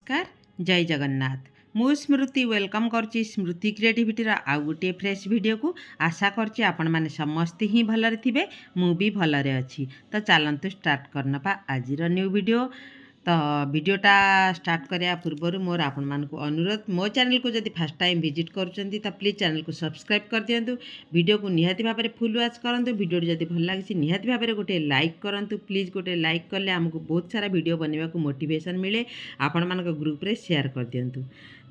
नमस्कार जय जगन्नाथ मु स्मृति वेलकम करची स्मृति क्रिएटिविटीर आउ गोटे फ्रेश वीडियो को आशा करची आपण माने समस्ते ही भलरे थिबे मु भी भलरे अछि। तो चलंतु स्टार्ट करनपा आजिर न्यू वीडियो। तो वीडियोटा स्टार्ट करिया पूर्व मोर आपण मानकु अनुरोध मो चैनल को जदि फर्स्ट टाइम विजिट करूचंती तो प्लीज चैनल को सब्सक्राइब कर दियंतु। वीडियो को निहाती भाबरे फुल वॉच करंतु। वीडियो जदि भल लागिसी निहाती भाबरे गोटे लाइक करंतु। प्लीज गोटे लाइक करले हमको बहुत सारा वीडियो बनवा को मोटिवेशन मिले। आपण मानक ग्रुप रे शेयर कर दियंतु।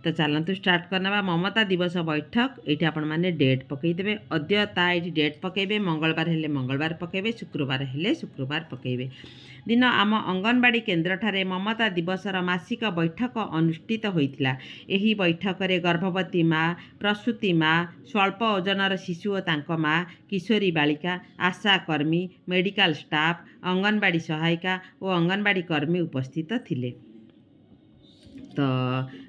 तो चलतु स्टार्ट करना ममता दिवस बैठक ये आपण मैंने डेट पकईदे अद्यता ये डेट पकईबे मंगलवार हेले मंगलवार पकईबे शुक्रवार हेले शुक्रवार पकईबे दिन आम अंगनवाड़ी केन्द्र ठारे ममता दिवसर मासिक बैठक अनुष्ठित होइतिला। एही बैठक रे गर्भवती माँ प्रसूति माँ स्वल्प ओजनर शिशु और तांको माँ किशोरी बालिका आशा कर्मी मेडिकल स्टाफ अंगनवाड़ी सहायिका और अंगनवाड़ी कर्मी उपस्थित थिले। तो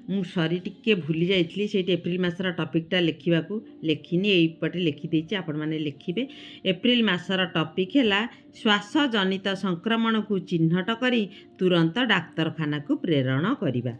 मु सरी टिके भूली जाइली से एप्रिल मासर टॉपिकटा लिखा लिखिनी यहीपटे लिखिदे आपण मैंने लिखिबे। एप्रिल मासर टॉपिक है श्वास जनित संक्रमण को चिन्हट करी तुरंत डाक्तरखाना को प्रेरण करिबा।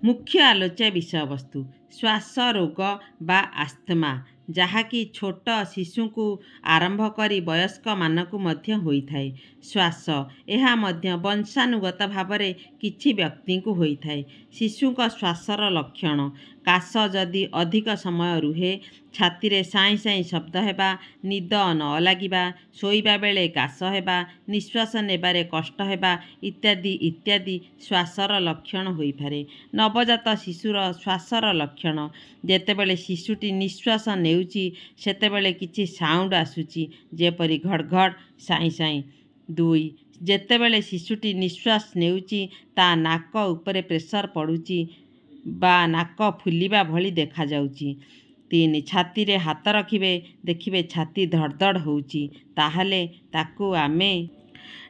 मुख्य आलोच्य विषय वस्तु श्वास रोग बा आस्थमा जहाँकि छोट शिशु को आरंभ करी वयस्क मानक मध्य होइथाय। श्वास यह मध्य वंशानुगत भाव में किछि व्यक्ति को होइथाय। शिशु का श्वासर लक्षण काश जदि अधिक समय रुहे छाती रे साई साई शब्द हेबा निद न लागिबा शोइबा बेले काश हेबा निश्वास नेबारे कष्ट हेबा इत्यादि इत्यादि श्वासर लक्षण होई पारे। नवजात शिशुर श्वासर लक्षण जेतेबेले शिशुटी निश्वास नेउची सेतेबेले किछि साउंड आसुची जेपरि घड़घड़ साई साई। दुई जेतेबेले शिशुटी निश्वास नेउची ता नाक उपरे प्रेशर पड़ुची बा नाक फुलिबा भली देखा जाउची। तीन छाती रे हाथ रखिबे देखिबे छाती धड़धड़ होउची ताहले ताकू आमे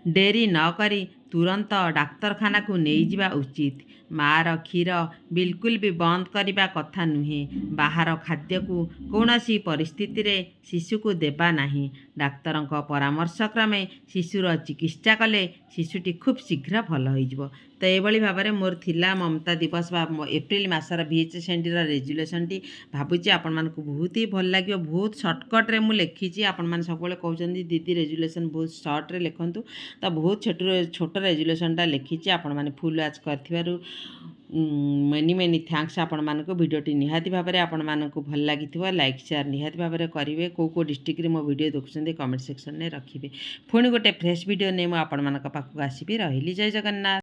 डेरी न करी तुरंत डाक्तरखाना को नहीं जावा उचित। मार क्षीर बिल्कुल भी बंद करने कथा नुहे। बाहर खाद्य को कौनसी परिस्थिति रे शिशु को देबा नहीं। डाक्तर परामर्श क्रमे शिशुर चिकित्सा कले शिशुटी खूब शीघ्र भल हो। तो ये भाव में मोर थिला ममता दिवस बा एप्रिल मासर VHSND रेजुलेशन टी भावुची आपण मानकु बहुत ही भल लगे। बहुत सर्टकट रे मु लिखी आपण मैंने सब कहते दीदी रेजुलेशन बहुत सर्ट रे लिखंतु। तो बहुत छोट रेजुलेशनटा लिखी आपण मैंने फुल वाच कर मेनी मेनी थैंक्स आपण मानक। वीडियोटी निहाती भाव में आपण मानक भल लगी लाइक शेयर निहाती भाव में करेंगे। कौ डिस्ट्रिक्ट मो वीडियो देखुं कमेंट सेक्शन में रखिए। पुणी गोटे फ्रेश वीडियो नहीं मुझे आपण मानक पाखक आसबि। रही जय जगन्नाथ।